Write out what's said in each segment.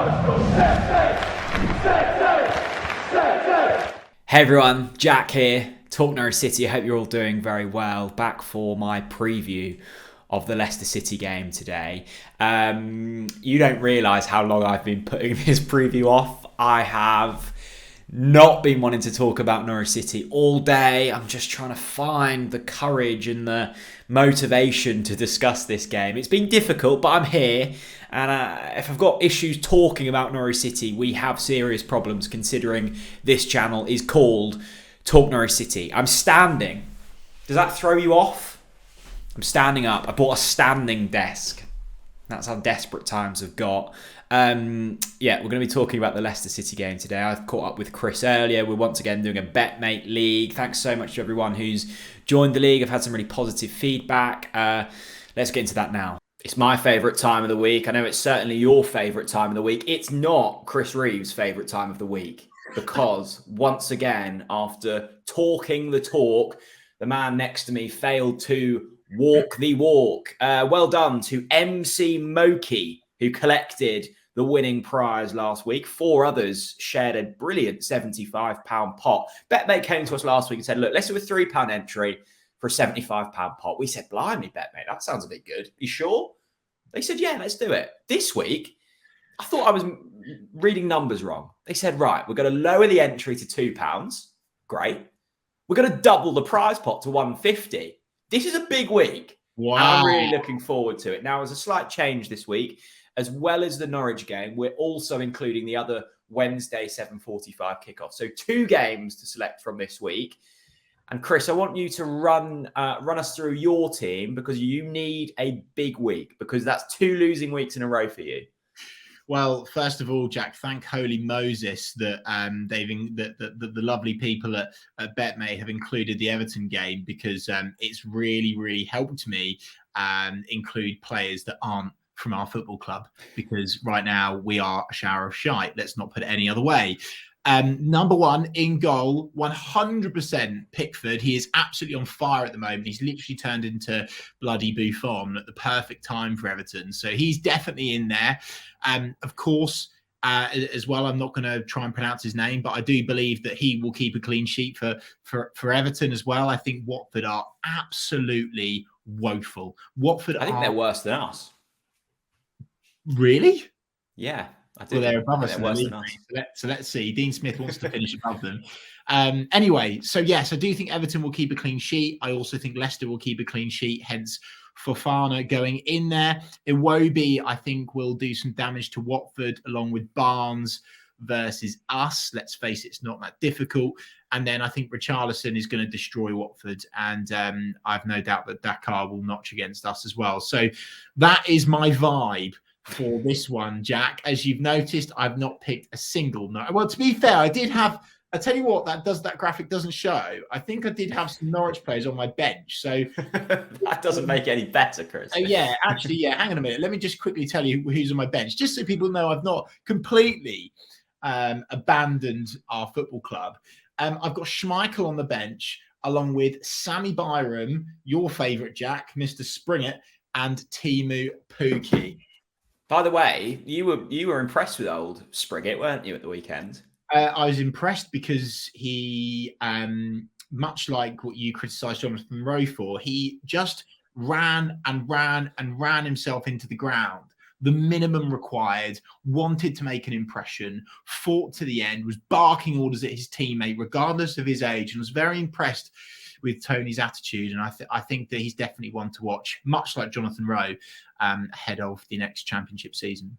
Hey everyone, Jack here, TalkNorwichCity. I hope you're all doing very well. Back for my preview of the Leicester City game today. You don't realise how long I've been putting this preview off. I have not been wanting to talk about Norwich City all day. I'm just trying to find the courage and the motivation to discuss this game. It's been difficult, but I'm here. And if I've got issues talking about Norwich City, we have serious problems considering this channel is called Talk Norwich City. I'm standing. Does that throw you off? I'm standing up. I bought a standing desk. That's how desperate times have got. We're going to be talking about the Leicester City game today. I've caught up with Chris earlier. We're once again doing a BetMate League. Thanks so much to everyone who's joined the league. I've had some really positive feedback. Let's get into that now. It's my favourite time of the week. I know it's certainly your favourite time of the week. It's not Chris Reeves' favourite time of the week because once again, after talking the talk, the man next to me failed to walk the walk. Well done to MC Moki, who collected the winning prize last week. 4 others shared a brilliant £75 pot. BetMate came to us last week and said, look, let's do a £3 entry for a £75 pot. We said, blimey, BetMate, that sounds a bit good. You sure? They said, yeah, let's do it. This week, I thought I was reading numbers wrong. They said, right, we're going to lower the entry to £2. Great. We're going to double the prize pot to £150. This is a big week. Wow. And I'm really looking forward to it. Now, there's a slight change this week. As well as the Norwich game, we're also including the other Wednesday 7:45 kickoff. So 2 games to select from this week. And Chris, I want you to run us through your team because you need a big week because that's 2 losing weeks in a row for you. Well, first of all, Jack, thank Holy Moses that the lovely people at BetMate have included the Everton game because it's really helped me include players that aren't from our football club because right now we are a shower of shite. Let's not put it any other way. Number 1 in goal, 100% Pickford. He is absolutely on fire at the moment. He's literally turned into bloody Buffon at the perfect time for Everton. So he's definitely in there. Of course, as well, I'm not going to try and pronounce his name, but I do believe that he will keep a clean sheet for Everton as well. I think Watford are absolutely woeful. I think they're worse than us. Really? Yeah. Well, they're above us. So let's see. Dean Smith wants to finish above them. Anyway, so yes, I do think Everton will keep a clean sheet. I also think Leicester will keep a clean sheet, hence Fofana going in there. Iwobi, I think, will do some damage to Watford along with Barnes versus us. Let's face it, it's not that difficult. And then I think Richarlison is going to destroy Watford. And I've no doubt that Dakar will notch against us as well. So that is my vibe for this one, Jack. As you've noticed, I've not picked a single note. Well, to be fair, I did have, I tell you what, that graphic doesn't show. I think I did have some Norwich players on my bench. So that doesn't make it any better, Chris. Actually, hang on a minute. Let me just quickly tell you who's on my bench, just so people know I've not completely abandoned our football club. I've got Schmeichel on the bench, along with Sammy Byram, your favourite, Jack, Mr. Springett, and Timu Pukki. By the way, you were impressed with old Springett, weren't you, at the weekend? I was impressed because he, much like what you criticised Jonathan Rowe for, he just ran himself into the ground. The minimum required, wanted to make an impression, fought to the end, was barking orders at his teammate, regardless of his age, and was very impressed with Tony's attitude. And I think that he's definitely one to watch, much like Jonathan Rowe, ahead of the next championship season.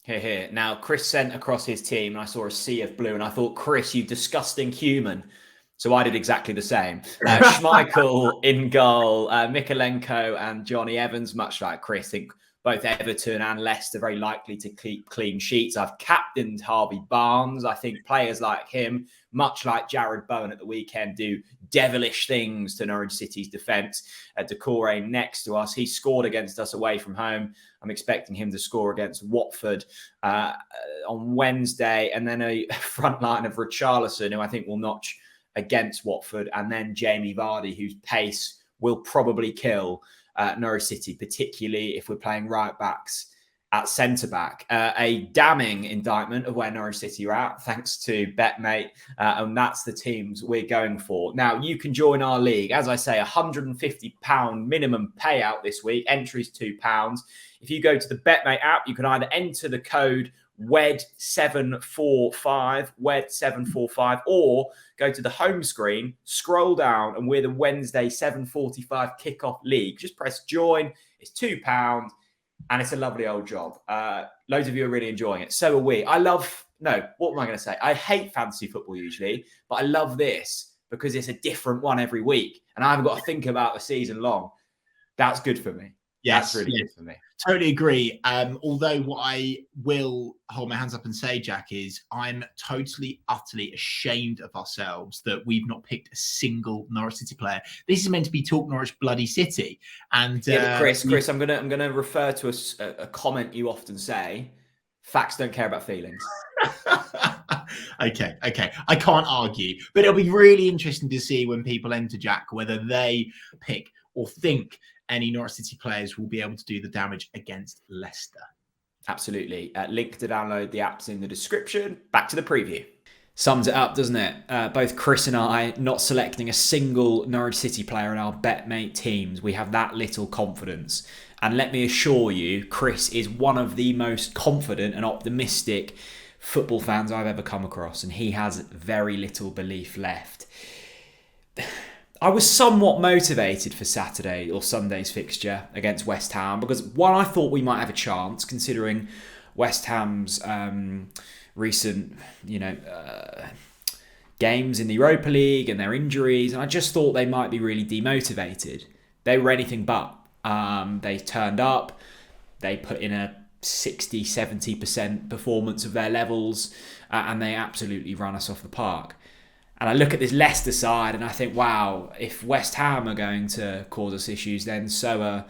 Here. Now, Chris sent across his team, and I saw a sea of blue, and I thought, Chris, you disgusting human. So I did exactly the same. Schmeichel in goal, Mikalenko and Johnny Evans, much like Chris. I think both Everton and Leicester very likely to keep clean sheets. I've captained Harvey Barnes. I think players like him, much like Jared Bowen at the weekend, do devilish things to Norwich City's defence. Decore next to us. He scored against us away from home. I'm expecting him to score against Watford on Wednesday. And then a front line of Richarlison, who I think will notch against Watford. And then Jamie Vardy, whose pace will probably kill Norwich City, particularly if we're playing right backs at centre-back. A damning indictment of where Norwich City are at, thanks to BetMate, and that's the teams we're going for. Now, you can join our league. As I say, £150 minimum payout this week. Entry's £2. If you go to the BetMate app, you can either enter the code WED745, or go to the home screen, scroll down, and we're the Wednesday 7:45 kickoff league. Just press join. It's £2. And it's a lovely old job. Loads of you are really enjoying it. So are we. What am I going to say? I hate fantasy football usually, but I love this because it's a different one every week. And I haven't got to think about the season long. That's good for me. Yes, that's really good for me. Totally agree. Although what I will hold my hands up and say, Jack, is I'm totally, utterly ashamed of ourselves that we've not picked a single Norwich City player. This is meant to be Talk Norwich Bloody City. And Chris, I'm gonna refer to a comment you often say: facts don't care about feelings. Okay. I can't argue, but it'll be really interesting to see when people enter, Jack, whether they pick or think any Norwich City players will be able to do the damage against Leicester. Absolutely. Link to download the app's in the description. Back to the preview. Sums it up, doesn't it? Both Chris and I not selecting a single Norwich City player in our BetMate teams. We have that little confidence. And let me assure you, Chris is one of the most confident and optimistic football fans I've ever come across. And he has very little belief left. I was somewhat motivated for Saturday or Sunday's fixture against West Ham because, one, I thought we might have a chance considering West Ham's recent, games in the Europa League and their injuries, and I just thought they might be really demotivated. They were anything but. They turned up, they put in a 60-70% performance of their levels, and they absolutely ran us off the park. And I look at this Leicester side and I think, wow, if West Ham are going to cause us issues, then so are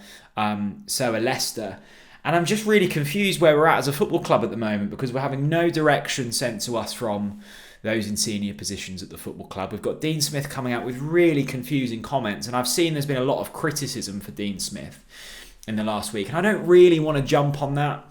Leicester. And I'm just really confused where we're at as a football club at the moment because we're having no direction sent to us from those in senior positions at the football club. We've got Dean Smith coming out with really confusing comments, and I've seen there's been a lot of criticism for Dean Smith in the last week. And I don't really want to jump on that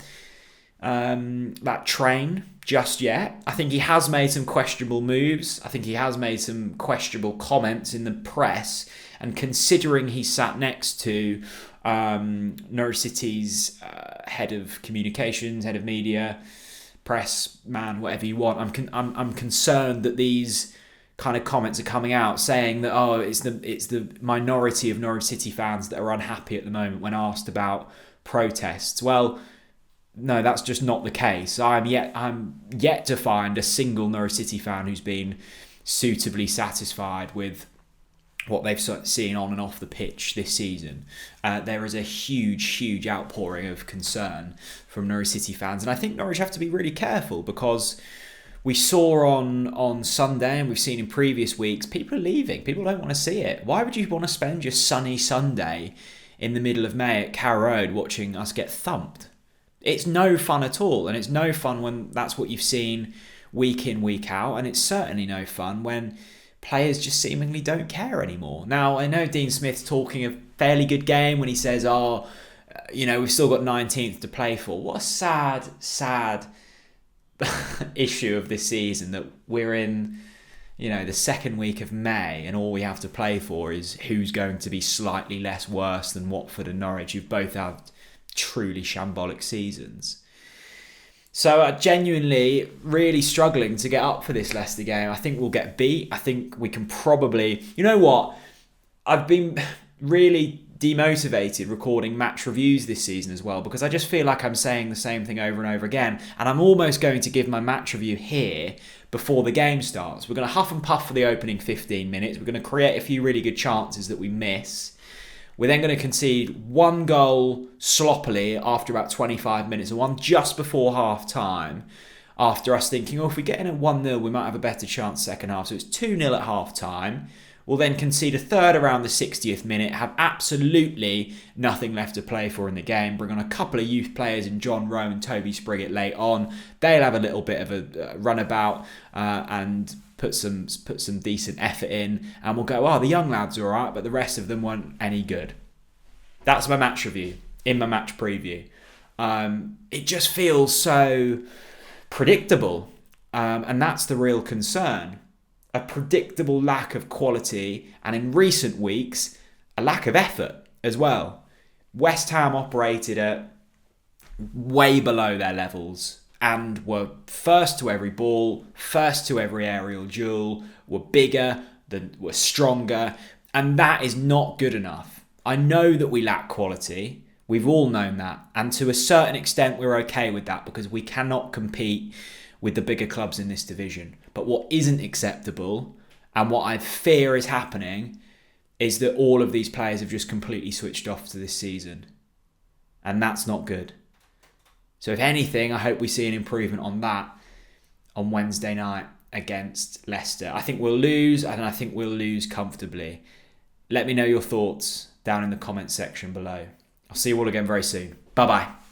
train just yet. I think he has made some questionable moves. I think he has made some questionable comments in the press. And considering he sat next to Norwich City's head of communications, head of media, press man, whatever you want, I'm concerned that these kind of comments are coming out saying that it's the minority of Norwich City fans that are unhappy at the moment when asked about protests. Well, no, that's just not the case. I'm yet to find a single Norwich City fan who's been suitably satisfied with what they've seen on and off the pitch this season. There is a huge outpouring of concern from Norwich City fans, and I think Norwich have to be really careful because we saw on Sunday, and we've seen in previous weeks, people are leaving. People don't want to see it. Why would you want to spend your sunny Sunday in the middle of May at Carrow Road watching us get thumped? It's no fun at all, and it's no fun when that's what you've seen week in, week out, and it's certainly no fun when players just seemingly don't care anymore. Now, I know Dean Smith's talking a fairly good game when he says, we've still got 19th to play for. What a sad issue of this season that we're in, the second week of May, and all we have to play for is who's going to be slightly less worse than Watford and Norwich, who've both had truly shambolic seasons. So genuinely really struggling to get up for this Leicester game. I think we'll get beat. I think we can probably... You know what? I've been really demotivated recording match reviews this season as well because I just feel like I'm saying the same thing over and over again, and I'm almost going to give my match review here before the game starts. We're going to huff and puff for the opening 15 minutes. We're going to create a few really good chances that we miss. We're then going to concede one goal sloppily after about 25 minutes, and one just before half-time, after us thinking, if we get in at 1-0, we might have a better chance second half. So it's 2-0 at half-time. We'll then concede a third around the 60th minute, have absolutely nothing left to play for in the game, bring on a couple of youth players in John Rowe and Toby Spriggett late on. They'll have a little bit of a runabout and put some decent effort in, and we'll go, the young lads are all right, but the rest of them weren't any good. That's my match review in my match preview. It just feels so predictable. And that's the real concern. A predictable lack of quality, and in recent weeks, a lack of effort as well. West Ham operated at way below their levels and were first to every ball, first to every aerial duel, were bigger, were stronger, and that is not good enough. I know that we lack quality. We've all known that. And to a certain extent, we're okay with that because we cannot compete with the bigger clubs in this division. But what isn't acceptable, and what I fear is happening, is that all of these players have just completely switched off to this season. And that's not good. So if anything, I hope we see an improvement on that on Wednesday night against Leicester. I think we'll lose, and I think we'll lose comfortably. Let me know your thoughts down in the comments section below. I'll see you all again very soon. Bye-bye.